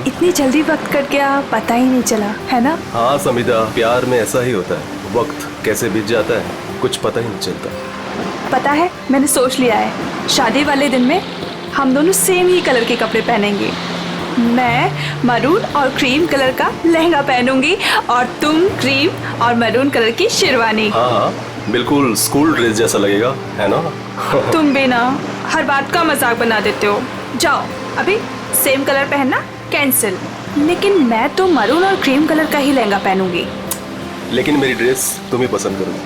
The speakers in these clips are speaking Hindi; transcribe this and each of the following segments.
इतनी जल्दी वक्त कट गया, पता ही नहीं चला, है ना? हाँ समिता, प्यार में ऐसा ही होता है, वक्त कैसे बीत जाता है कुछ पता ही नहीं चलता। पता है, मैंने सोच लिया है, शादी वाले दिन में हम दोनों सेम ही कलर के कपड़े पहनेंगे। मैं मरून और क्रीम कलर का लहंगा पहनूंगी और तुम क्रीम और मरून कलर की शेरवानी। हाँ बिल्कुल स्कूल ड्रेस जैसा लगेगा, है ना? तुम भी ना हर बात का मजाक बना देते हो। जाओ अभी सेम कलर पहनना कैंसिल। लेकिन मैं तो मरून और क्रीम कलर का ही लहंगा पहनूंगी। लेकिन मेरी ड्रेस तुम ही पसंद करोगी,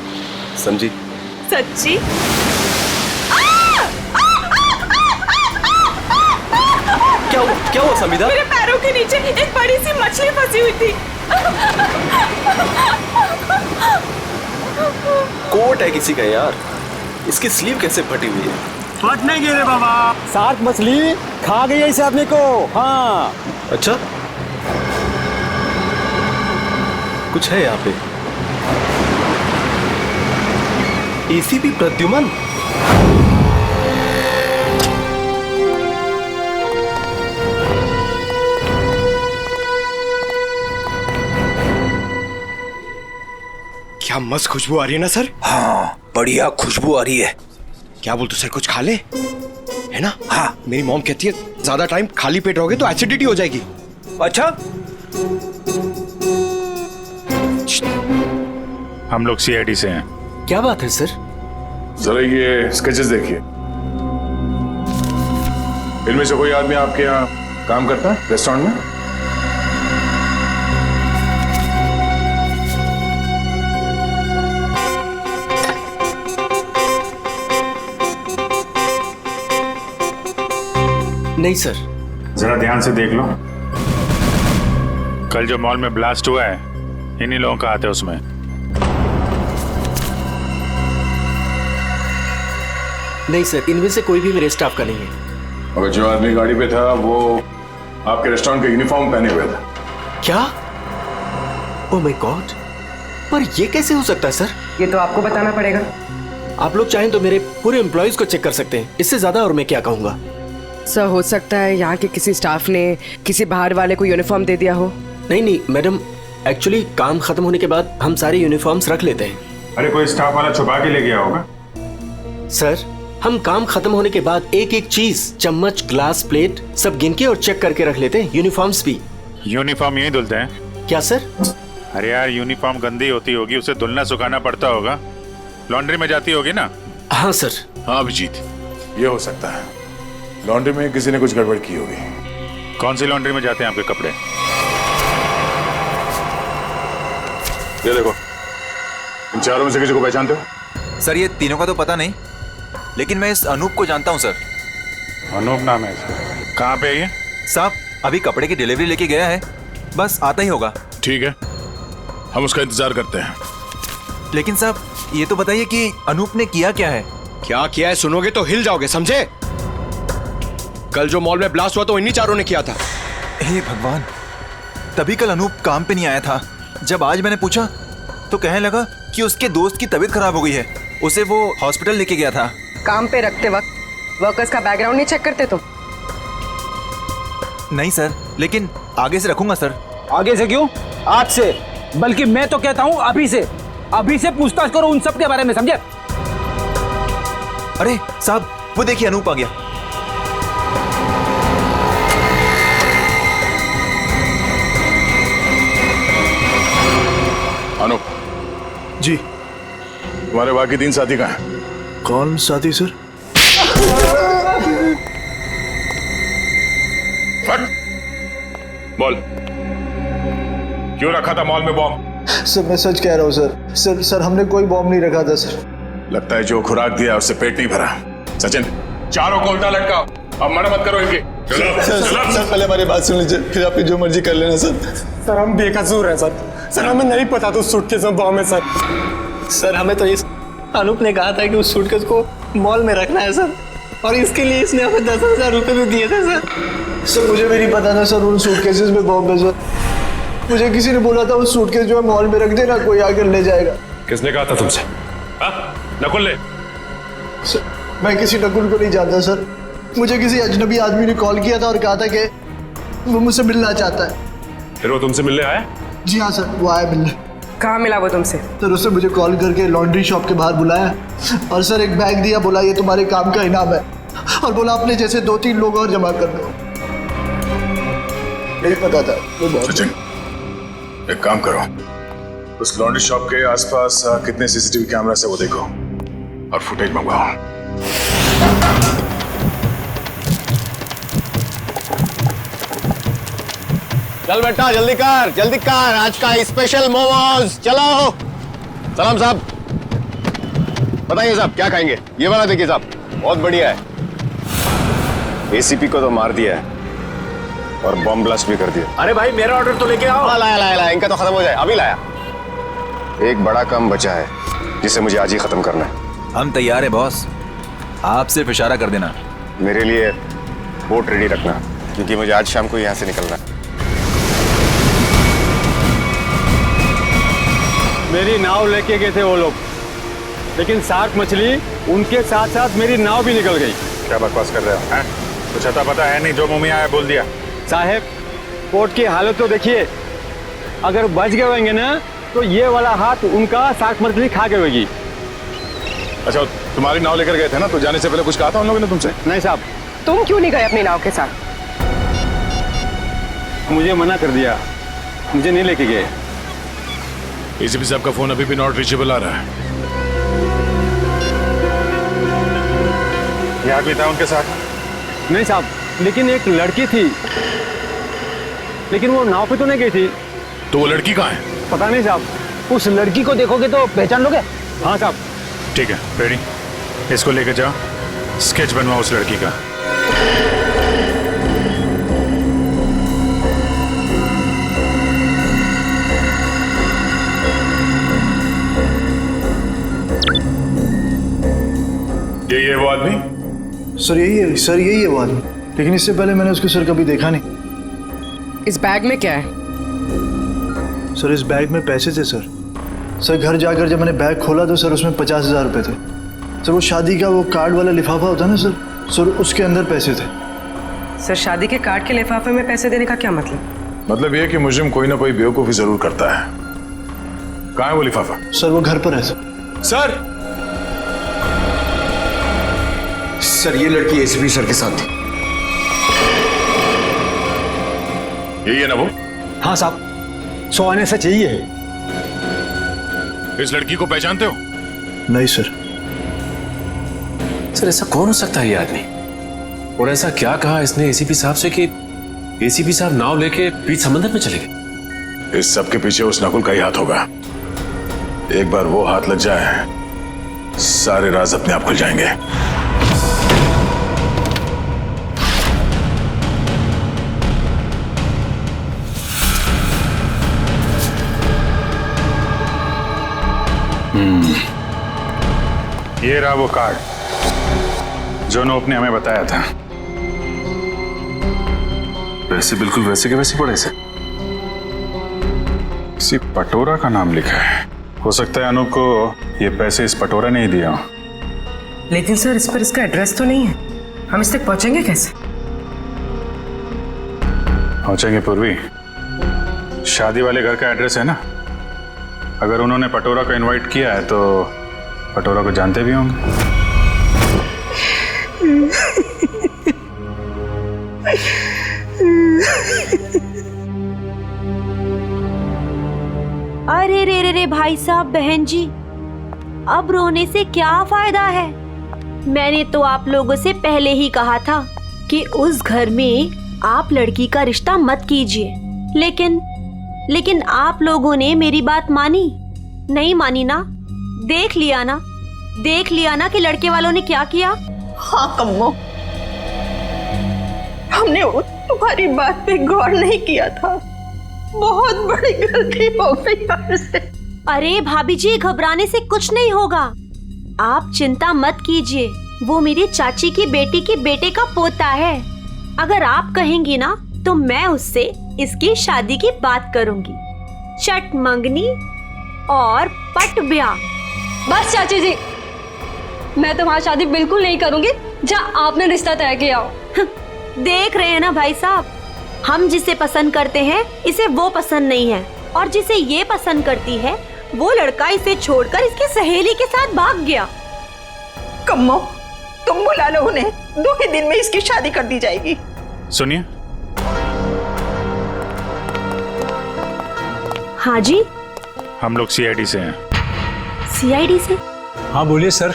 समझी? सच्ची? क्या हुआ समिता? मेरे पैरों के नीचे एक बड़ी सी मछली फंसी हुई थी। कोट है किसी का यार, इसकी स्लीव कैसे फटी हुई है? फट नहीं गई रे बाबा, शार्क मछली खा गई है इस आदमी को। हाँ अच्छा, कुछ है यहाँ पे। एसीपी प्रद्युमन, क्या मस्त खुशबू आ रही है ना सर? हाँ बढ़िया खुशबू आ रही है। क्या बोलते सर, कुछ खा ले, है ना? हाँ मेरी मॉम कहती है ज्यादा टाइम खाली पेट रहोगे तो एसिडिटी हो जाएगी। अच्छा हम लोग सीआईडी से हैं। क्या बात है सर? जरा ये स्केचेस देखिए। इनमें से कोई आदमी आपके यहाँ काम करता है रेस्टोरेंट में? नहीं सर। जरा ध्यान से देख लो। कल जो मॉल में ब्लास्ट हुआ है, इन्हीं लोगों का हाथ है उसमें। नहीं सर, इनमें से कोई भी मेरे स्टाफ का नहीं है। और जो आदमी गाड़ी पे था वो आपके रेस्टोरेंट का यूनिफॉर्म पहने हुए था। क्या? ओह माय गॉड, पर ये कैसे हो सकता है सर? ये तो आपको बताना पड़ेगा। आप लोग चाहें तो मेरे पूरे एम्प्लॉइज को चेक कर सकते हैं, इससे ज्यादा और मैं क्या कहूँगा। सर हो सकता है यहाँ के किसी स्टाफ ने किसी बाहर वाले को यूनिफॉर्म दे दिया हो। नहीं मैडम, एक्चुअली काम खत्म होने के बाद हम सारे यूनिफॉर्म्स रख लेते हैं। अरे कोई स्टाफ वाला छुपा के ले गया होगा। सर हम काम खत्म होने के बाद एक एक चीज, चम्मच, ग्लास, प्लेट सब गिन के और चेक करके रख लेते हैं, यूनिफॉर्म्स भी। यूनिफॉर्म यही धुलते हैं क्या सर? अरे यार यूनिफॉर्म गंदी होती होगी, उसे धुलना सुखाना पड़ता होगा, लॉन्ड्री में जाती होगी ना? हाँ सर। हाँ अभिजीत, ये हो सकता है लॉन्ड्री में किसी ने कुछ गड़बड़ की होगी। कौन सी लॉन्ड्री में जाते हैं आपके कपड़े? ये देखो, इन चारों में से किसी को पहचानते हो? सर ये तीनों का तो पता नहीं, लेकिन मैं इस अनूप को जानता हूँ सर। अनूप नाम है इसका। कहाँ पे है ये? साहब अभी कपड़े की डिलीवरी लेके गया है, बस आता ही होगा। ठीक है, हम उसका इंतजार करते हैं। लेकिन साहब ये तो बताइए कि अनूप ने किया क्या है? क्या किया है सुनोगे तो हिल जाओगे, समझे? कल जो मॉल में ब्लास्ट हुआ तो इन्हीं चारों ने किया था। हे भगवान, तभी कल अनूप काम पे नहीं आया था। जब आज मैंने पूछा तो कहने लगा कि उसके दोस्त की तबीयत खराब हो गई है, उसे वो हॉस्पिटल लेके गया था। काम पे रखते वक्त वर्कर्स का बैकग्राउंड नहीं चेक करते तुम? नहीं सर, लेकिन आगे से रखूंगा सर। आगे से क्यों, आज से। बल्कि मैं तो कहता हूँ अभी से पूछताछ करो उन सब के बारे में, समझे? अरे साहब वो देखिए अनूप आ गया। अनूप जी। तुम्हारे बाकी 3 साथी कहाँ हैं? कौन साथी सर? फट बोल, क्यों रखा था मॉल में बॉम्ब? सर मैं सच कह रहा हूँ सर। सर हमने कोई बॉम्ब नहीं रखा था सर। लगता है जो खुराक दिया उससे पेट नहीं भरा। सचिन, चारों को उल्टा लटकाओ, अब मना मत करो इनकी। सर पहले हमारी बात सुन लीजिए, फिर आप जो मर्जी कर लेना सर। सर हम बेकसूर हैं सर। सर हमें नहीं पता था उस सूटकेस में बॉम्ब है सर। सर हमें तो इस अनूप ने कहा था कि उस सूटकेस को मॉल में रखना है सर, और इसके लिए इसने हमें 10,000 रुपये भी दिए थे सर। सर मुझे भी नहीं पता था सर उन सूटकेसेस में बॉम्ब है सर। मुझे किसी ने बोला था उस सूटकेस जो है मॉल में रख देना, कोई आकर ले जाएगा। किसने कहा था तुमसे? नकुल ने? मैं किसी नकुल को नहीं जानता सर। मुझे किसी अजनबी आदमी ने कॉल किया था और कहा था कि वो मुझसे मिलना चाहता है। फिर वो तुमसे मिलने आया? जी हाँ सर, वो आया मिलने। कहाँ मिला वो तुमसे? सर उसने मुझे कॉल करके लॉन्ड्री शॉप के बाहर बुलाया और सर एक बैग दिया, बोला ये तुम्हारे काम का इनाम है, और बोला अपने जैसे 2-3 लोग और जमा कर दो। नहीं पता था वो बहुत। सचिन, एक काम करो, उस लॉन्ड्री शॉप के आसपास कितने सीसीटीवी कैमरा है वो देखो और फुटेज मंगवाओ। चल बेटा जल्दी कर, आज का स्पेशल मोमोज। चलो सलाम साहब, बताइए साहब क्या खाएंगे? ये वाला देखिए साहब, बहुत बढ़िया है। एसीपी को तो मार दिया है और बॉम्ब ब्लास्ट भी कर दिया। अरे भाई मेरा ऑर्डर तो लेके आओ। लाया, इनका तो खत्म हो जाए, अभी लाया। एक बड़ा काम बचा है जिसे मुझे आज ही खत्म करना है। हम तैयार है बॉस, आप सिर्फ इशारा कर देना। मेरे लिए बोट रेडी रखना, क्योंकि मुझे आज शाम को यहाँ से निकलना है। मेरी नाव लेके गए थे वो लोग, लेकिन शार्क मछली उनके साथ साथ मेरी नाव भी निकल गई। क्या बकवास कर रहे हो? हैं? कुछ अता पता है नहीं, जो मुंह में आया बोल दिया। साहब कोर्ट की हालत तो देखिए, अगर बच गए होंगे ना तो ये वाला हाथ उनका शार्क मछली खा गई होगी। अच्छा, तुम्हारी नाव लेकर गए थे ना, तो जाने से पहले कुछ कहा था उन लोगों ने तुमसे? नहीं साहब, तुम क्यों नहीं गए अपनी नाव के साथ? मुझे मना कर दिया, मुझे नहीं लेके गए। एसीपी साहब का फोन अभी भी नॉट रीचेबल आ रहा है। ये आदमी था उनके साथ? नहीं साहब, लेकिन एक लड़की थी, लेकिन वो नाव पे तो नहीं गई थी। तो वो लड़की कहाँ है? पता नहीं साहब, उस लड़की को देखोगे तो पहचान लोगे। हाँ साहब। ठीक है, रेडी, इसको लेकर जाओ, स्केच बनवाओ उस लड़की का। ये वो आदमी? सर यही है वो आदमी, लेकिन इससे पहले मैंने उसको सर कभी देखा नहीं। इस बैग में क्या है? सर इस बैग में पैसे थे सर। सर घर जाकर जब मैंने बैग खोला तो सर उसमें 50,000 रुपये थे। सर वो शादी का वो कार्ड वाला लिफाफा होता है ना सर उसके अंदर पैसे थे। सर शादी के कार्ड के लिफाफे में पैसे देने का क्या मतलब? मतलब ये कि मुजरिम कोई ना कोई बेवकूफी जरूर करता है। कहाँ है वो लिफाफा? सर वो घर पर है सर। सर ये लड़की एसीपी सर के साथ थी। यही है ना वो? हाँ साहब, 100 आने से चाहिए। इस लड़की को पहचानते हो? नहीं सर। सर ऐसा कौन हो सकता है ये आदमी? और ऐसा क्या कहा इसने एसीपी साहब से कि एसीपी साहब नाव लेके बीच समंदर में चले गए? इस सब के पीछे उस नकुल का ही हाथ होगा। एक बार वो हाथ लग जाए, सारे राज अपने आप खुल जाएंगे। ये रहा वो कार्ड जो नोप ने हमें बताया था। वैसे बिल्कुल वैसे के वैसे पड़े सर। किसी पटोरा का नाम लिखा है। हो सकता है अनूप को ये पैसे इस पटोरा ने ही दिया हो। लेकिन सर इस पर इसका एड्रेस तो नहीं है, हम इस तक पहुंचेंगे कैसे? पहुंचेंगे पूर्वी, शादी वाले घर का एड्रेस है ना। अगर उन्होंने पटोरा को इनवाइट किया है तो पटोरा को जानते भी होंगे। अरे रे भाई साहब, बहन जी, अब रोने से क्या फायदा है? मैंने तो आप लोगों से पहले ही कहा था कि उस घर में आप लड़की का रिश्ता मत कीजिए, लेकिन आप लोगों ने मेरी बात मानी नहीं मानी ना? देख लिया ना कि लड़के वालों ने क्या किया। हाँ कम्मो, हमने तुम्हारी बात पे गौर नहीं किया था, बहुत बड़ी गलती हो गई हमसे। अरे भाभी जी, घबराने से कुछ नहीं होगा, आप चिंता मत कीजिए। वो मेरी चाची की बेटी के बेटे का पोता है। अगर आप कहेंगी ना तो मैं उससे इसकी शादी की बात करूंगी। चट मंगनी और पट ब्याह। बस चाची जी, मैं तुम्हारी शादी बिल्कुल नहीं करूंगी जहाँ आपने रिश्ता तय किया हो। देख रहे हैं ना भाई साहब, हम जिसे पसंद करते हैं इसे वो पसंद नहीं है, और जिसे ये पसंद करती है वो लड़का इसे छोड़कर इसकी सहेली के साथ भाग गया। कम्मो, तुम बुला लो उन्हें, 2 ही दिन में इसकी शादी कर दी जाएगी। सुनिए। हाँ जी। हम लोग सीआईडी से हैं। सीआईडी से? हाँ बोलिए सर,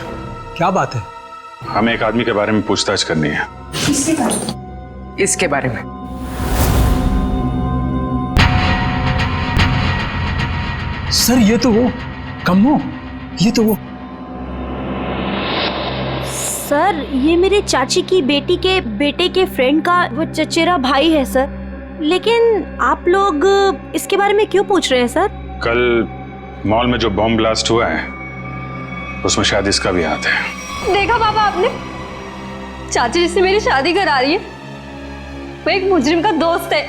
क्या बात है? हमें एक आदमी के बारे में पूछताछ करनी है। इसके बारे में? सर ये तो वो कम्मो, ये तो वो। सर ये मेरे चाची की बेटी के बेटे के फ्रेंड का वो चचेरा भाई है सर। लेकिन आप लोग इसके बारे में क्यों पूछ रहे हैं सर? कल मॉल में जो बॉम्ब ब्लास्ट हुआ है उसमें शायद इसका भी हाथ है। देखा पापा आपने, चाची जिससे मेरी शादी करा रही है वो एक मुजरिम का दोस्त है।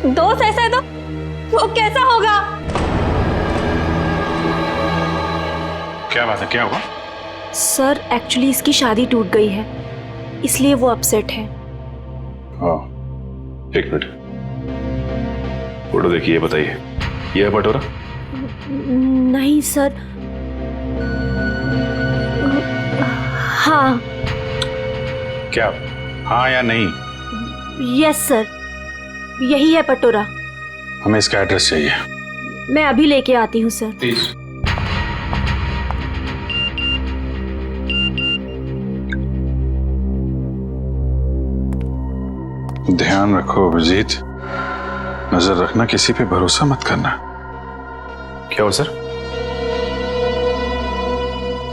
दोस्त ऐसा है तो वो कैसा होगा? क्या बात है, क्या हुआ? सर एक्चुअली इसकी शादी टूट गई है, इसलिए वो अपसेट है। एक मिनट, फोटो देखिए, बताइए ये है पटोरा? नहीं सर। हाँ। क्या हाँ या नहीं? यस सर, यही है पटोरा। हमें इसका एड्रेस चाहिए। मैं अभी लेके आती हूँ सर। प्लीज। ध्यान रखो अभिजीत, नजर रखना, किसी पे भरोसा मत करना। क्या हो सर?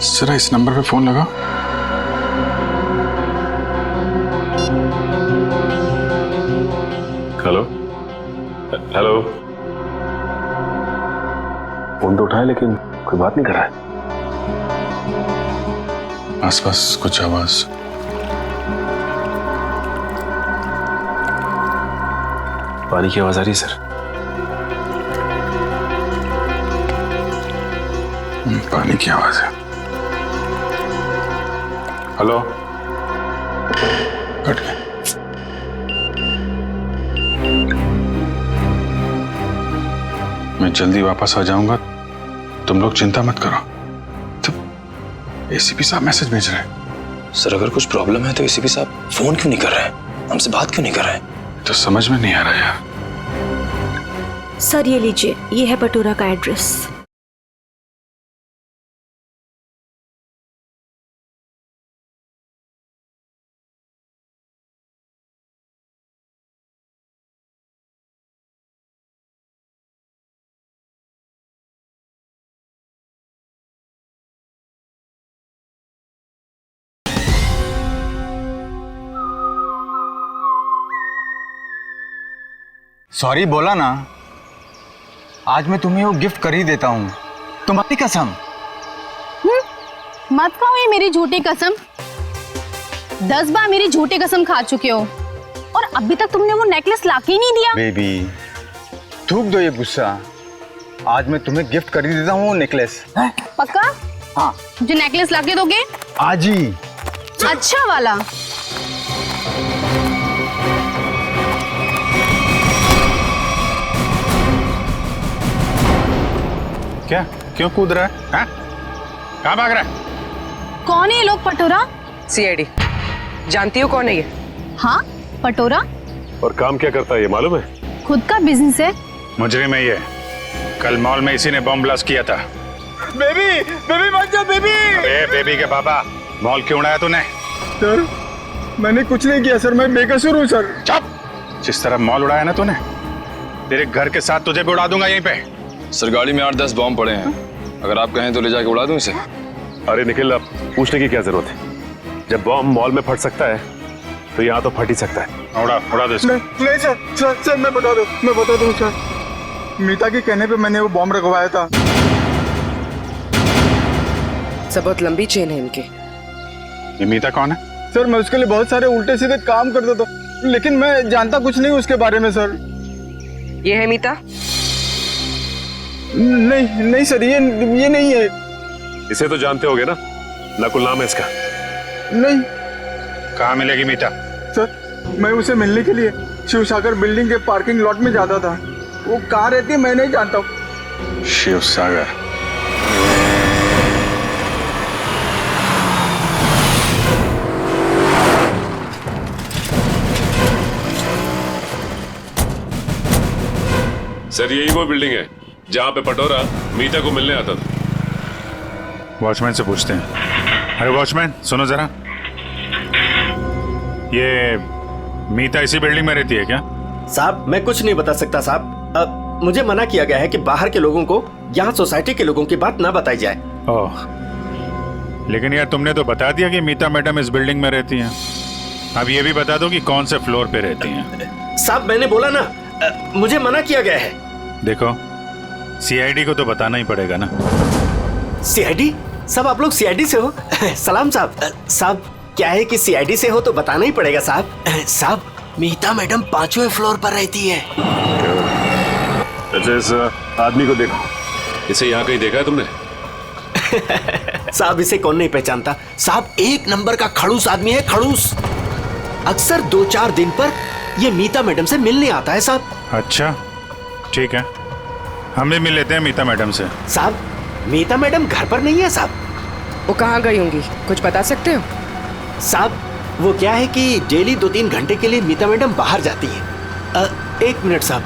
जरा इस नंबर पे फोन लगाओ। Hello hello. फोन तो उठाए लेकिन कोई बात नहीं कर रहा है। आसपास कुछ आवाज? पानी की आवाज आ रही है सर। पानी की आवाज है। हेलो, कट गया। मैं जल्दी वापस आ जाऊंगा, तुम लोग चिंता मत करो। तो एसीपी साहब मैसेज भेज रहे हैं। सर अगर कुछ प्रॉब्लम है तो एसीपी साहब फोन क्यों नहीं कर रहे हैं, हमसे बात क्यों नहीं कर रहे हैं? तो समझ में नहीं आ रहा यार। सर ये लीजिए, ये है पटोरा का एड्रेस। सॉरी बोला ना, आज मैं तुम्हें वो गिफ्ट कर ही देता हूँ, तुम्हारी कसम। मत खाओ ये मेरी झूठी कसम। 10 बार मेरी झूठी कसम खा चुके हो और अभी तक तुमने वो नेकलेस लाके ही नहीं दिया। बेबी थूक दो ये गुस्सा, आज मैं तुम्हें गिफ्ट कर ही देता हूँ वो नेकलेस। पक्का? हाँ। जो नेकलेस लाके दोगे? आज ही। अच्छा वाला। क्या, क्यों कूद रहा है? हाँ? कहाँ भाग रहा है? कौन है ये लोग पटोरा? सीआईडी। जानती हो कौन है ये? हाँ पटोरा। और काम क्या करता है ये मालूम है? खुद का बिजनेस है। मुजरिम है ये, कल मॉल में इसी ने बॉम्ब ब्लास्ट किया था। बेबी बेबी मत जाओ बेबी। अरे बेबी के बाबा, मॉल क्यों उड़ाया तूने? सर मैंने कुछ नहीं किया सर, मैं बेकसूर हूँ सर। चुप! जिस तरह मॉल उड़ाया ना तूने, तेरे घर के साथ तुझे भी उड़ा दूंगा यहीं पे। सर गाड़ी में 8-10 बॉम्ब पड़े हैं, अगर आप कहें तो ले जाके उड़ा दूं इसे। अरे निखिल, अब पूछने की क्या जरूरत है? जब बॉम्ब मॉल में फट सकता है तो यहाँ तो फट ही सकता है। उड़ा दो इसको। नहीं सर मैं बता दूं सर, मीता के कहने पे मैंने वो बॉम्ब रखवाया था। सब बहुत लंबी चेन है इनकी। ये मीता कौन है? सर मैं उसके लिए बहुत सारे उल्टे सीधे काम करता था, लेकिन मैं जानता कुछ नहीं उसके बारे में सर। ये है मीता? नहीं सर, ये नहीं है। इसे तो जानते होगे ना, नकुल नाम है इसका। नहीं। कहाँ मिलेगी मीता? सर मैं उसे मिलने के लिए शिव सागर बिल्डिंग के पार्किंग लॉट में जाता था। वो कहाँ रहती है मैं नहीं जानता हूँ। शिव सागर। सर यही वो बिल्डिंग है जहां पे पटोरा मीता को मिलने आता था। वॉचमैन से पूछते हैं। अरे वॉचमैन सुनो जरा, ये मीता इसी बिल्डिंग में रहती है क्या? साहब मैं कुछ नहीं बता सकता साहब। मुझे मना किया गया है कि बाहर के लोगों को यहाँ सोसाइटी के लोगों की बात ना बताई जाए। ओह, लेकिन यार तुमने तो बता दिया कि मीता मैडम इस बिल्डिंग में रहती हैं। अब ये भी बता दो कि कौन से फ्लोर पे रहती हैं। साहब मैंने बोला ना, मुझे मना किया गया है। देखो सीआईडी को तो बताना ही पड़ेगा ना। सीआईडी? सब आप लोग सीआईडी से हो? सलाम साहब। साहब क्या है कि सीआईडी से हो तो बताना ही पड़ेगा साहब। साहब मीता मैडम 5वें फ्लोर पर रहती है। अच्छा इस आदमी को देखो, इसे यहाँ कहीं देखा है तुमने? साहब इसे कौन नहीं पहचानता। साहब 1 नंबर का खड़ूस आदमी है, खड़ूस। अक्सर 2-4 दिन पर ये मीता मैडम से मिलने आता है साहब। अच्छा ठीक है, हम भी मिल लेते हैं मीता मैडम से। साहब मीता मैडम घर पर नहीं है साहब। वो कहाँ गई होंगी, कुछ बता सकते हो? साहब वो क्या है कि डेली 2-3 घंटे के लिए मीता मैडम बाहर जाती है। 1 मिनट साहब।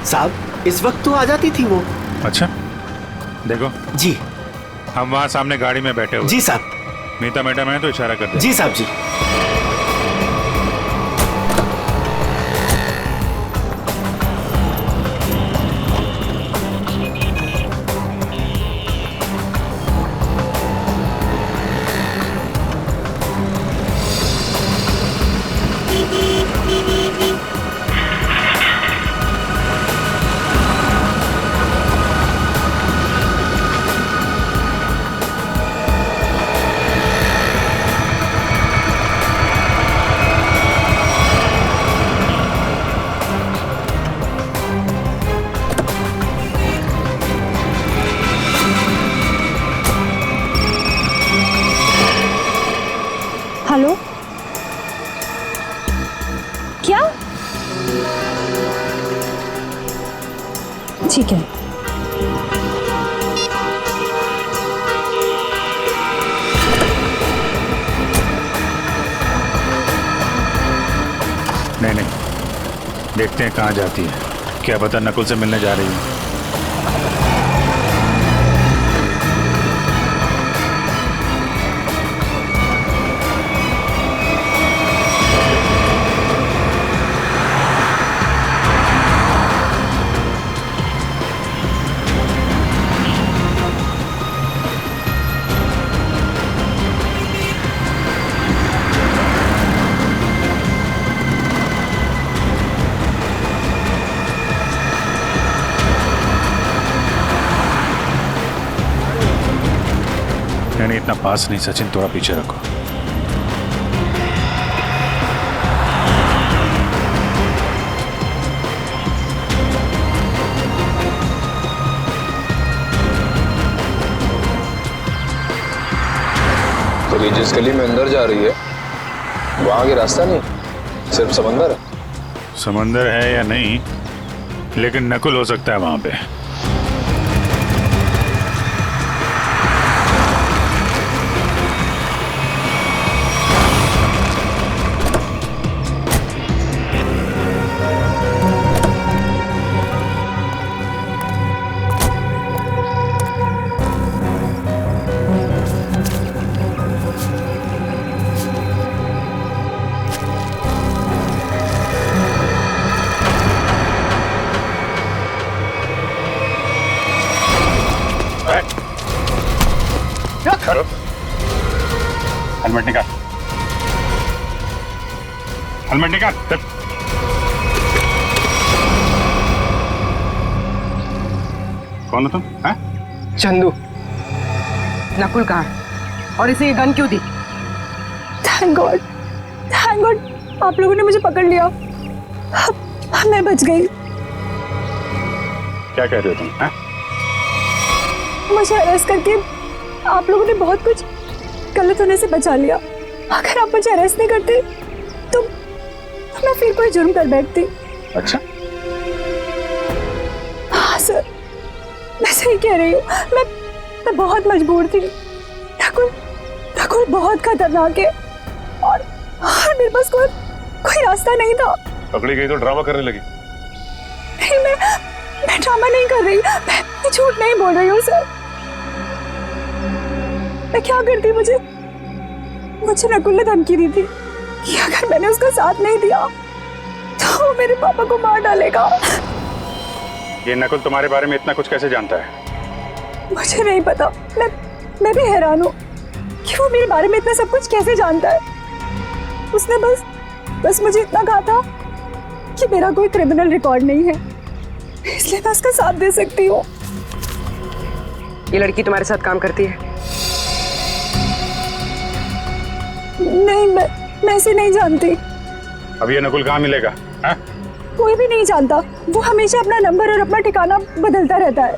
साहब इस वक्त तो आ जाती थी वो। अच्छा देखो जी, हम वहाँ सामने गाड़ी में बैठे हुए। जी साहब। मीता मैडम है तो इशारा कर दे। जी साहब जी। हेलो, क्या? ठीक है। नहीं, देखते हैं कहाँ जाती है। क्या पता नकुल से मिलने जा रही है। नहीं, इतना पास नहीं सचिन, थोड़ा पीछे रखो। तो ये जिस गली में अंदर जा रही है वहां के रास्ता नहीं, सिर्फ समंदर है। समंदर है या नहीं, लेकिन नकुल हो सकता है वहां पे। हेलमेट निकाल, हेलमेट निकाल। कौन हो तुम? चंदू। नकुल कहाँ, और इसे ये गन क्यों दी? थैंक गॉड, थैंक गॉड आप लोगों ने मुझे पकड़ लिया। अब मैं बच गई। क्या कह रहे हो तुम? मुझे अरेस्ट करके आप लोगों ने बहुत कुछ गलत होने से बचा लिया। अगर आप मुझे अरेस्ट नहीं करते तो मैं फिर कोई जुर्म कर बैठती। अच्छा, हाँ सर, मैं सही कह रही हूँ। मैं बहुत मजबूर थी। नकुल बहुत खतरनाक है और मेरे पास कोई रास्ता नहीं था। पकड़ी गई तो ड्रामा करने लगी। नहीं, मैं ड्रामा नहीं कर रही, मैं झूठ नहीं बोल रही हूँ सर। मैं क्या करती, मुझे नकुल ने धमकी दी थी कि अगर मैंने उसका साथ नहीं दिया तो वो मेरे पापा को मार डालेगा। ये नकुल तुम्हारे बारे में इतना कुछ कैसे जानता है? मुझे नहीं पता, मैं भी हैरान हूँ कि वो मेरे बारे में इतना सब कुछ कैसे जानता है। उसने बस मुझे इतना कहा था कि मेरा कोई क्रिमिनल रिकॉर्ड नहीं है, इसलिए मैं उसका साथ दे सकती हूँ। ये लड़की तुम्हारे साथ काम करती है? नहीं, मैं इसे नहीं जानती। अब ये नकुल कहाँ मिलेगा? है? कोई भी नहीं जानता। वो हमेशा अपना नंबर और अपना ठिकाना बदलता रहता है।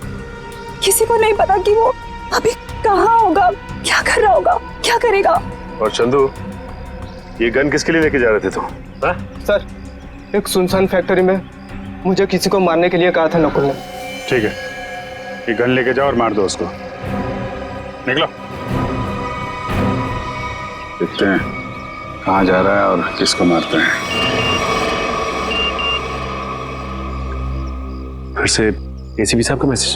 किसी को नहीं पता कि वो अभी कहाँ होगा, क्या कर रहा होगा, क्या करेगा। और चंदू, ये गन किसके लिए लेके जा रहे थे तुम? सर, एक सुनसान फैक्ट्री में मुझे किसी को मारने के लिए कहा था नकुल ने। ठीक है, ये गन लेके जाओ और मार दो उसको। निकलो। देखते हैं कहाँ जा रहा है और किसको मारते हैं। फिर से एसीपी साहब का मैसेज।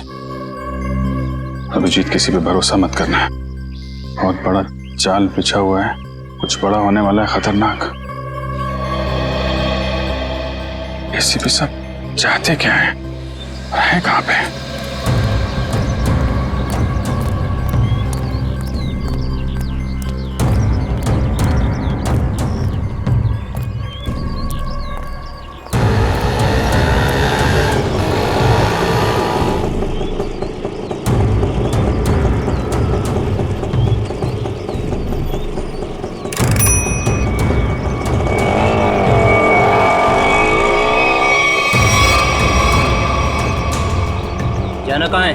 अभिजीत, किसी पे भरोसा मत करना है। बहुत बड़ा जाल बिछा हुआ है, कुछ बड़ा होने वाला है, खतरनाक। एसीपी साहब चाहते क्या है? है कहाँ पे? जाना कहाँ है?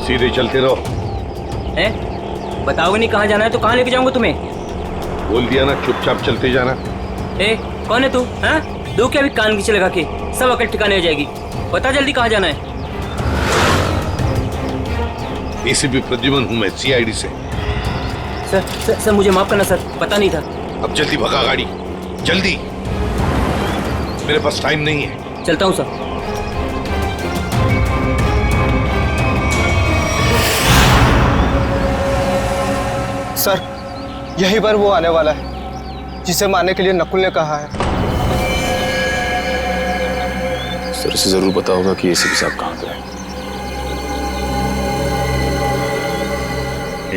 सीधे चलते रहो। हैं? बताओगे नहीं कहाँ जाना है तो कहाँ लेके जाऊंगा तुम्हें? बोल दिया ना, चुपचाप चलते जाना। कौन है तू? हैं? दो क्या भी कान पीछे लगा के सब अकल ठिकाने आ जाएगी। बता जल्दी कहाँ जाना है? एसीपी प्रद्युमन हूँ मैं, सीआईडी से। सर मुझे माफ करना सर, पता नहीं था। अब जल्दी भगा गाड़ी, जल्दी, मेरे पास टाइम नहीं है। चलता हूँ सर। सर, यही पर वो आने वाला है जिसे मारने के लिए नकुल ने कहा है। सर, इसे जरूर पता होगा कि एसीपी साहब कहाँ पे है।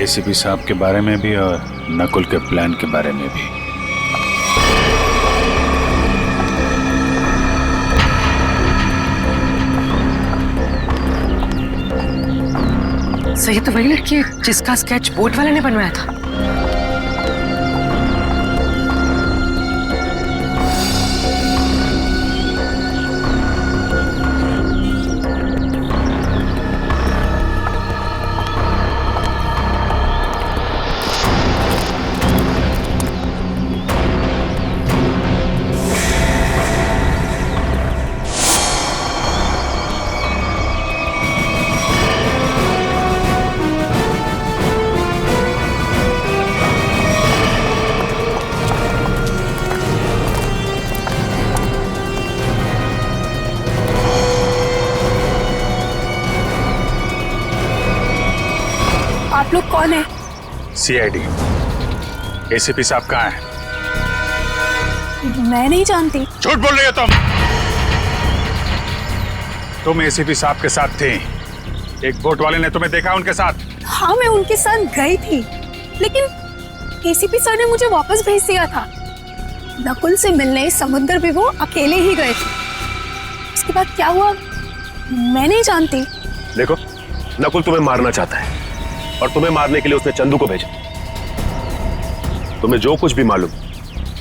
एसीपी साहब के बारे में भी और नकुल के प्लान के बारे में भी। सही तो वही लड़की है जिसका स्केच बोट वाले ने बनवाया था। आप लोग कौन है? सीआईडी। एसीपी साहब कहाँ है? मैं नहीं जानती। झूठ बोल रही हो तुम एसीपी साहब के साथ थे। एक बोट वाले ने तुम्हें देखा उनके साथ? हाँ, मैं उनके साथ गई थी, लेकिन एसीपी सर ने मुझे वापस भेज दिया था। नकुल से मिलने समुद्र भी वो अकेले ही गए थे। उसके बाद क्या हुआ मैं नहीं जानती। देखो, नकुल तुम्हें मारना चाहता है और तुम्हें मारने के लिए उसने चंदू को भेजा। तुम्हें जो कुछ भी मालूम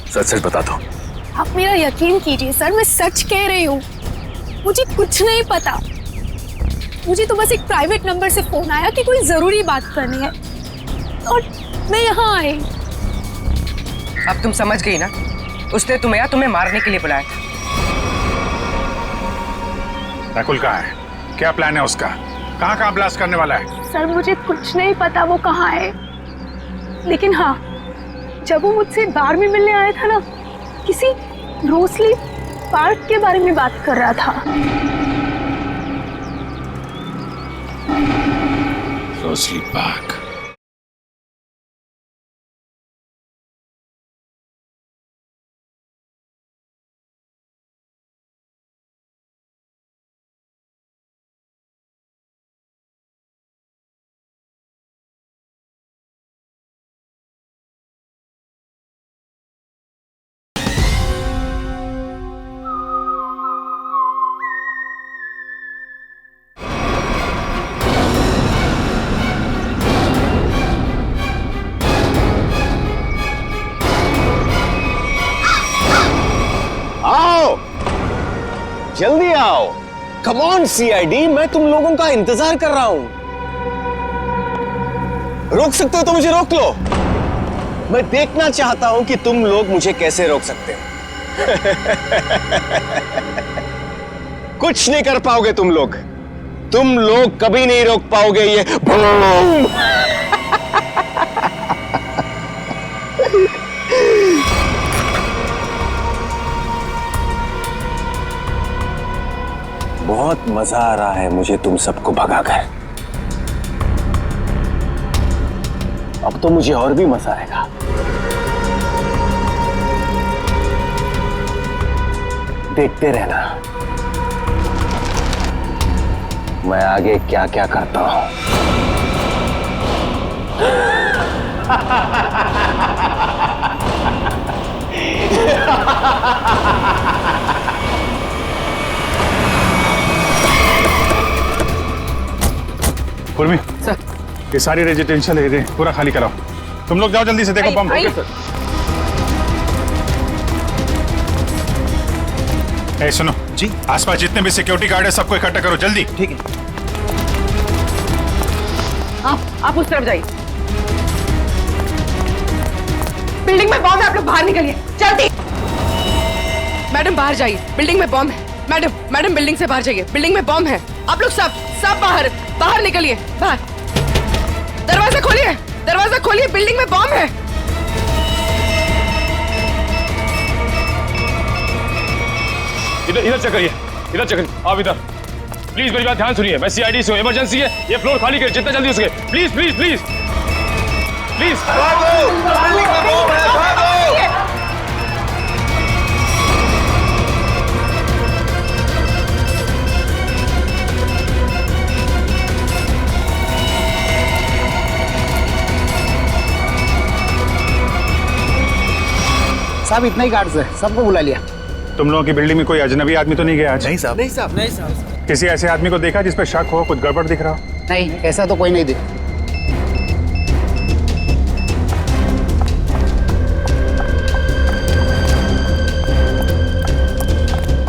सच सच बता दो। आप मेरा यकीन कीजिए सर, मैं सच कह रही हूँ। मुझे कुछ नहीं पता। मुझे तो बस एक प्राइवेट नंबर से फोन आया कि कोई जरूरी बात करनी है और मैं यहाँ आई। अब तुम समझ गई ना उसने तुम्हें मारने के लिए बुलाया था। नकुल कहाँ है? क्या प्लान है उसका? कहाँ ब्लास्ट करने वाला है? सर मुझे कुछ नहीं पता वो कहाँ है, लेकिन हाँ जब वो मुझसे बार में मिलने आया था ना, किसी रोसली पार्क के बारे में बात कर रहा था। Rosalie park? आओ, जल्दी आओ। कम ऑन सीआईडी, मैं तुम लोगों का इंतजार कर रहा हूं। रोक सकते हो तो मुझे रोक लो। मैं देखना चाहता हूं कि तुम लोग मुझे कैसे रोक सकते हो। कुछ नहीं कर पाओगे तुम लोग कभी नहीं रोक पाओगे ये बूम। बहुत मजा आ रहा है मुझे तुम सबको भगाकर। अब तो मुझे और भी मजा आएगा। देखते रहना मैं आगे क्या क्या करता हूं। पूर्वी, ये सारी रेजिडेंशियल एरिया पूरा खाली कराओ। तुम लोग जाओ जल्दी से, देखो बम। ए सुनो जी, आसपास जितने भी सिक्योरिटी गार्ड है सबको इकट्ठा करो जल्दी। ठीक है। आप उस तरफ जाइए। बिल्डिंग में बॉम्ब है, आप लोग बाहर निकलिए जल्दी। मैडम बाहर जाइए, बिल्डिंग में बॉम्ब है। मैडम बिल्डिंग से बाहर जाइए, बिल्डिंग में बॉम्ब है। आप लोग सब बाहर निकलिए, बाहर। दरवाजा खोलिए, बिल्डिंग में बॉम्ब है। इधर चेक करिए, आप इधर प्लीज मेरी बात ध्यान सुनिए। मैं सीआईडी से हूं, इमरजेंसी है, ये फ्लोर खाली करिए जितना जल्दी हो सके। Please please please please. साहब इतना ही गार्ड्स है, सबको बुला लिया। तुम लोगों की बिल्डिंग में कोई अजनबी आदमी तो नहीं गया आज? नहीं साहब। नहीं साहब। किसी ऐसे आदमी को देखा जिस पे शक हो, कुछ गड़बड़ दिख रहा हो? नहीं, ऐसा तो कोई नहीं दिख।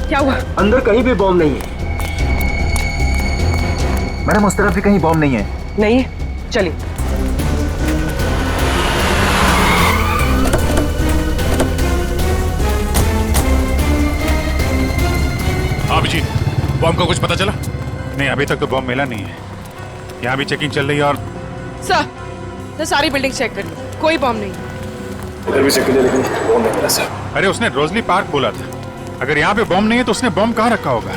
क्या हुआ? अंदर कहीं भी बॉम्ब नहीं है। मैडम उस तरफ भी कहीं बॉम्ब नहीं है। नहीं है, चलिए। अभिजीत, बॉम्ब का कुछ पता चला? नहीं, अभी तक तो बॉम्ब मिला नहीं है। यहाँ भी चेकिंग चल रही है और सर सारी बिल्डिंग चेक करिए, कोई बॉम्ब नहीं। इधर भी चेक कीजिए, लेकिन बॉम्ब नहीं मिला सर। अरे उसने रोजली पार्क बोला था। अगर यहाँ पे बॉम्ब नहीं है तो उसने बॉम्ब कहाँ रखा होगा?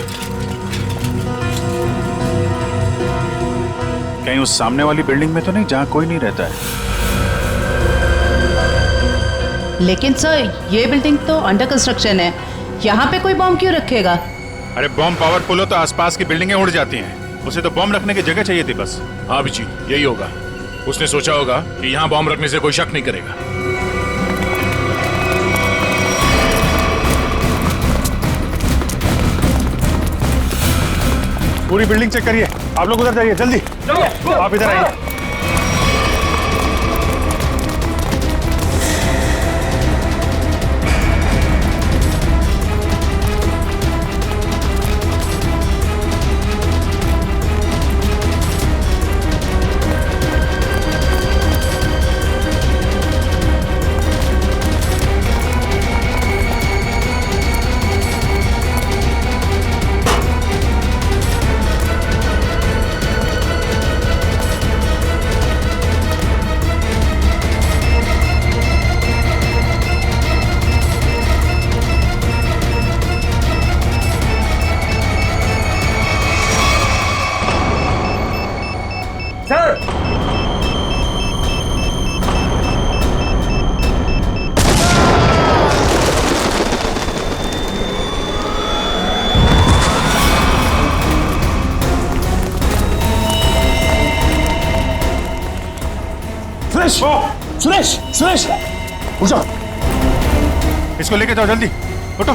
कहीं उस सामने वाली बिल्डिंग में तो नहीं जहाँ कोई नहीं रहता है? लेकिन सर ये बिल्डिंग तो अंडर कंस्ट्रक्शन है, यहाँ पे कोई बॉम्ब क्यों रखेगा? अरे बॉम्ब पावरफुल हो तो आसपास की बिल्डिंगें उड़ जाती हैं। उसे तो बॉम्ब रखने की जगह चाहिए थी बस। हाँ जी, यही होगा। उसने सोचा होगा कि यहाँ बॉम्ब रखने से कोई शक नहीं करेगा। पूरी बिल्डिंग चेक करिए। आप लोग उधर जाइए जल्दी। आप इधर आइए। सुरेश सुरेश उठो, इसको लेके जाओ जल्दी, उठो।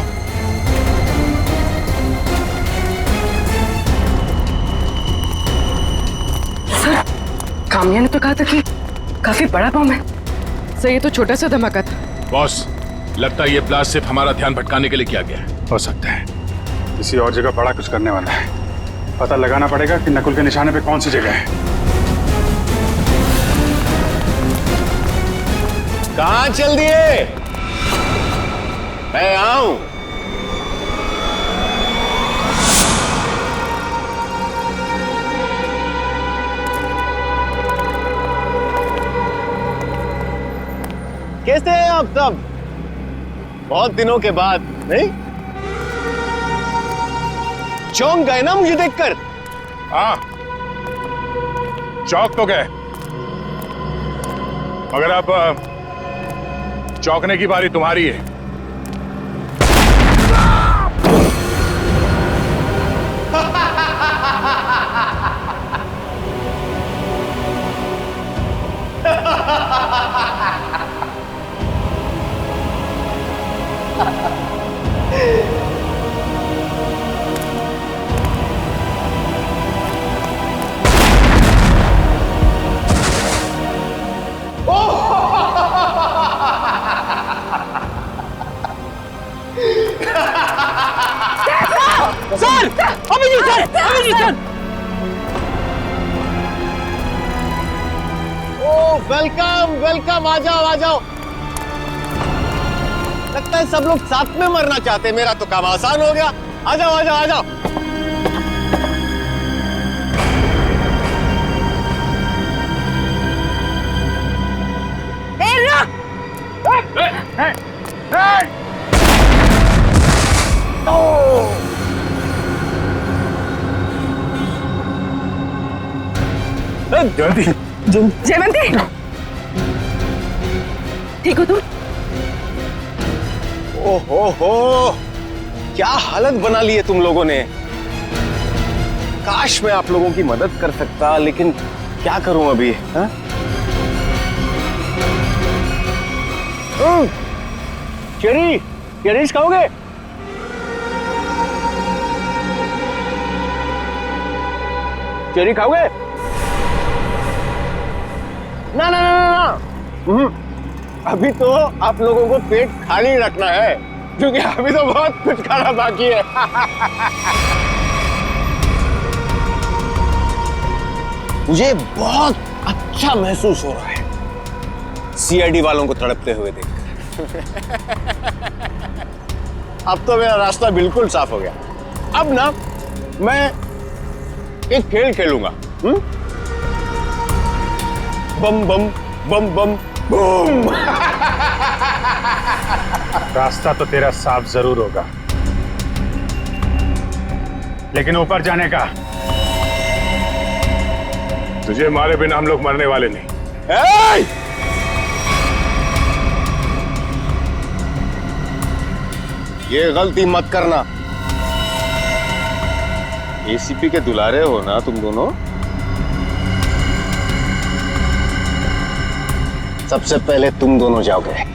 सर, काम्या ने तो कहा था कि काफी बड़ा बम है। सर, ये तो छोटा सा धमाका था। बॉस, लगता है ये ब्लास्ट सिर्फ हमारा ध्यान भटकाने के लिए किया गया है। हो सकता है किसी और जगह बड़ा कुछ करने वाला है। पता लगाना पड़ेगा कि नकुल के निशाने पे कौन सी जगह है। कहाँ चल दिए? मैं आऊं। कैसे हैं आप सब? बहुत दिनों के बाद, नहीं? चौंक गए ना मुझे देखकर? हाँ, चौक तो गए, मगर अब चौंकने की बारी तुम्हारी है। Sir, Abhijeet sir, Abhijeet sir. Oh, welcome welcome, आ जाओ आ जाओ। लगता है सब लोग साथ में मरना चाहते हैं। मेरा तो काम आसान हो गया। आ जाओ आ जाओ आ जाओ। जयवंती, ठीक हो तुम? ओहो, क्या हालत बना ली है तुम लोगों ने। काश मैं आप लोगों की मदद कर सकता, लेकिन क्या करूं अभी। चेरीज खाओगे? चेरी खाओगे? ना ना ना ना, अभी तो आप लोगों को पेट खाली रखना है, क्योंकि अभी तो बहुत कुछ खाना बाकी है। मुझे बहुत अच्छा महसूस हो रहा है सीआईडी वालों को तड़पते हुए देखकर। अब तो मेरा रास्ता बिल्कुल साफ हो गया। अब ना मैं एक खेल खेलूंगा। बम बम बम बम बूम। रास्ता तो तेरा साफ जरूर होगा, लेकिन ऊपर जाने का तुझे मारे बिना हम लोग मरने वाले नहीं। ये गलती मत करना। एसीपी के दुलारे हो ना तुम दोनों। सबसे पहले तुम दोनों जाओगे।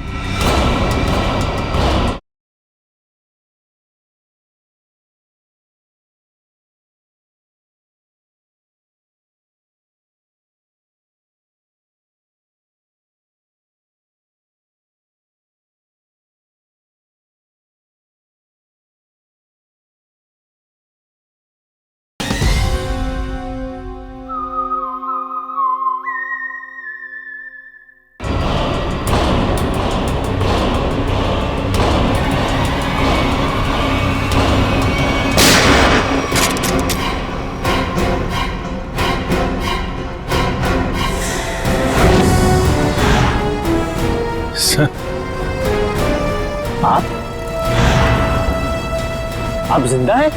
आप जिंदा हैं?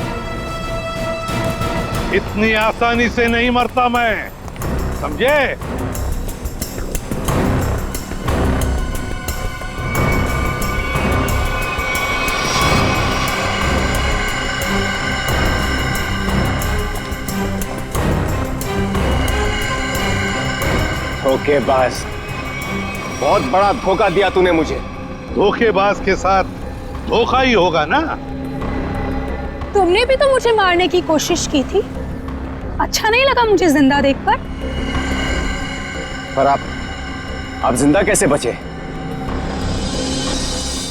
इतनी आसानी से नहीं मरता मैं, समझे? ओके बस, बहुत बड़ा धोखा दिया तूने मुझे। धोखेबाज के साथ धोखा ही होगा ना। तुमने भी तो मुझे मारने की कोशिश की थी। अच्छा नहीं लगा मुझे जिंदा देखकर। पर आप जिंदा कैसे बचे?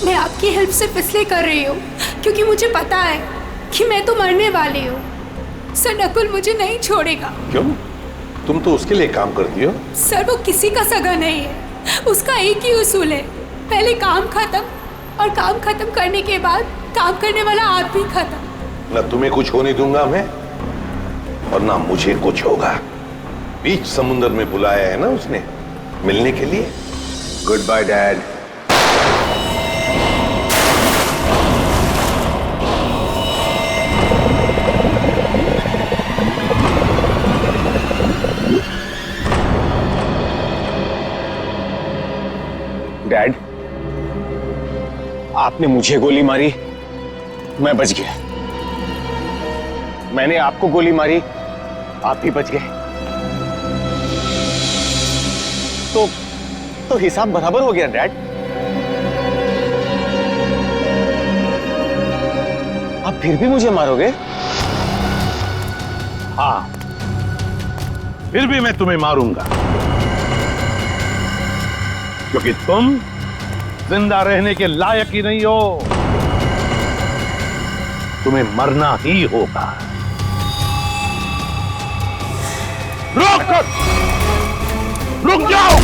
मैं आपकी हेल्प सिर्फ इसलिए कर रही हूँ क्योंकि मुझे पता है कि मैं तो मरने वाली हूँ। सर नकुल मुझे नहीं छोड़ेगा। क्यों? तुम तो उसके लिए काम करती हो। सर वो किसी का सगा नहीं है, उसका एक ही उसूल है, पहले काम खत्म और काम खत्म करने के बाद काम करने वाला आदमी खत्म। ना तुम्हें कुछ होने दूंगा मैं और ना मुझे कुछ होगा। बीच समुद्र में बुलाया है ना उसने मिलने के लिए। Good bye dad. डैड, आपने मुझे गोली मारी, मैं बच गया। मैंने आपको गोली मारी, आप भी बच गए। तो हिसाब बराबर हो गया डैड। आप फिर भी मुझे मारोगे? हाँ, फिर भी मैं तुम्हें मारूंगा क्योंकि तुम जिंदा रहने के लायक ही नहीं हो। तुम्हें मरना ही होगा। रुक जाओ।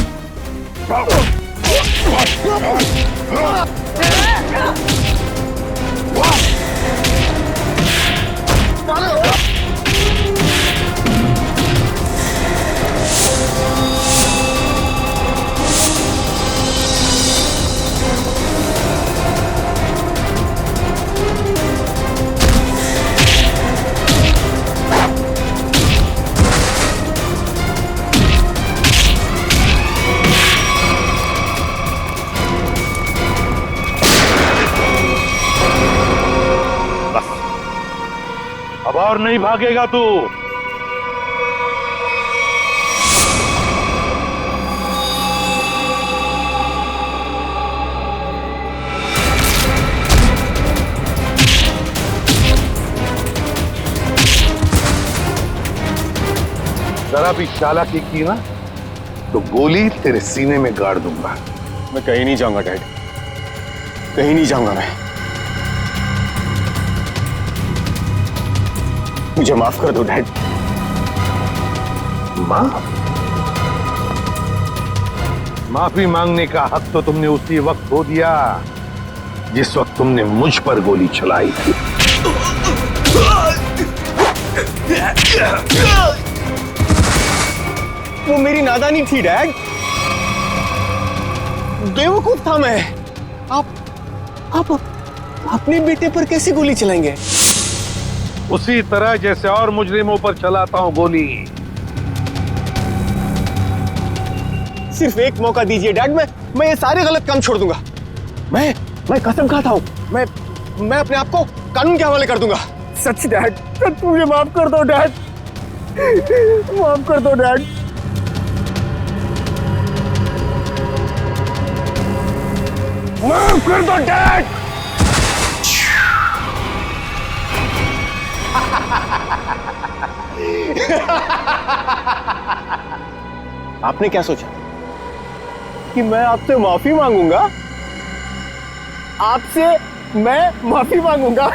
अब और नहीं भागेगा तू। जरा भी चालाकी की ना तो गोली तेरे सीने में गाड़ दूंगा। मैं कहीं नहीं जाऊंगा डैड, कहीं नहीं जाऊंगा मैं। मुझे माफ कर दो डैड। माफी मांगने का हक तो तुमने उसी वक्त खो दिया जिस वक्त तुमने मुझ पर गोली चलाई थी। वो मेरी नादानी थी डैड, बेवकूफ था मैं। आप अपने बेटे पर कैसे गोली चलाएंगे? उसी तरह जैसे और मुजरिमों पर चलाता हूं गोली। सिर्फ एक मौका दीजिए डैड, मैं ये सारे गलत काम छोड़ दूंगा। मैं कसम खाता हूं, मैं अपने आप को कानून के हवाले कर दूंगा। सच डैड, सच मुझे माफ कर दो डैड, माफ कर दो डैड। माफ कर दो डैड। आपने क्या सोचा कि मैं आपसे माफी मांगूंगा? आपसे मैं माफी मांगूंगा?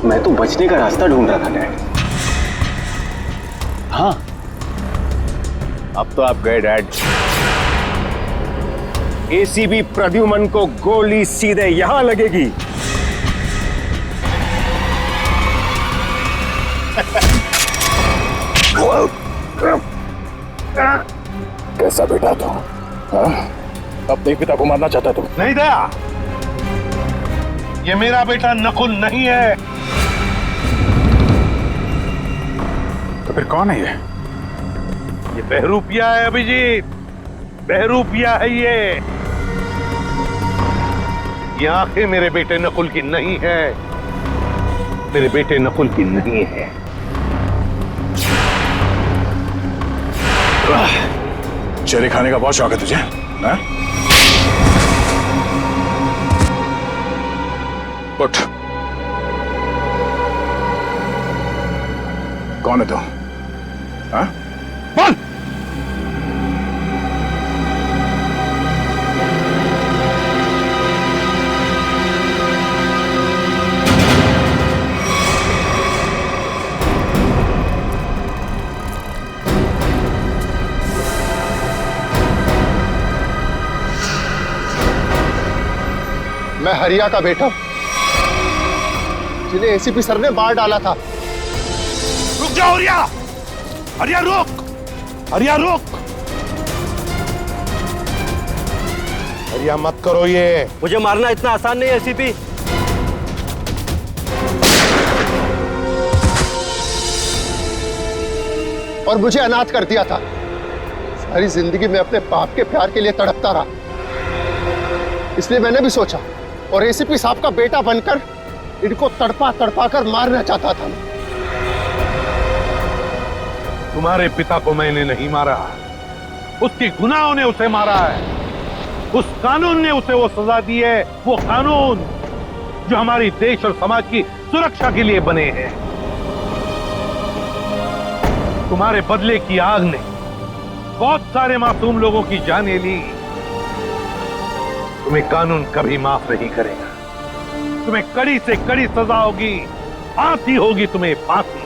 मैं तो बचने का रास्ता ढूंढ रहा था डैड। हाँ, अब तो आप गए डैड। एसीबी प्रद्युमन को गोली सीधे यहां लगेगी। कैसा बेटा तू? अपने पिता को मारना चाहता तू? नहीं दया, ये मेरा बेटा नकुल नहीं है। तो फिर कौन है ये? ये बहरूपिया है अभिजीत, बहरूपिया है ये आंखें मेरे बेटे नकुल की नहीं है। मेरे बेटे नकुल की नहीं है। चेरी खाने का बहुत शौक है तुझे, हाँ? उठ। कौन है तू? हाँ? बोल। मैं हरिया का बेटा हूं, जिन्हें एसीपी सर ने मार डाला था। रुक जाओ हरिया! हरिया रुक! हरिया रुक! हरिया मत करो ये। मुझे मारना इतना आसान नहीं है एसीपी। और मुझे अनाथ कर दिया था। सारी जिंदगी में अपने बाप के प्यार के लिए तड़पता रहा, इसलिए मैंने भी सोचा और एसीपी साहब का बेटा बनकर इनको तड़पा तड़पा कर मारना चाहता था। तुम्हारे पिता को मैंने नहीं मारा, उसके गुनाहों ने उसे मारा है। उस कानून ने उसे वो सजा दी है, वो कानून जो हमारी देश और समाज की सुरक्षा के लिए बने हैं। तुम्हारे बदले की आग ने बहुत सारे मासूम लोगों की जानें ली। तुम्हें कानून कभी माफ नहीं करेगा। तुम्हें कड़ी से कड़ी सजा होगी, फांसी होगी तुम्हें, फांसी।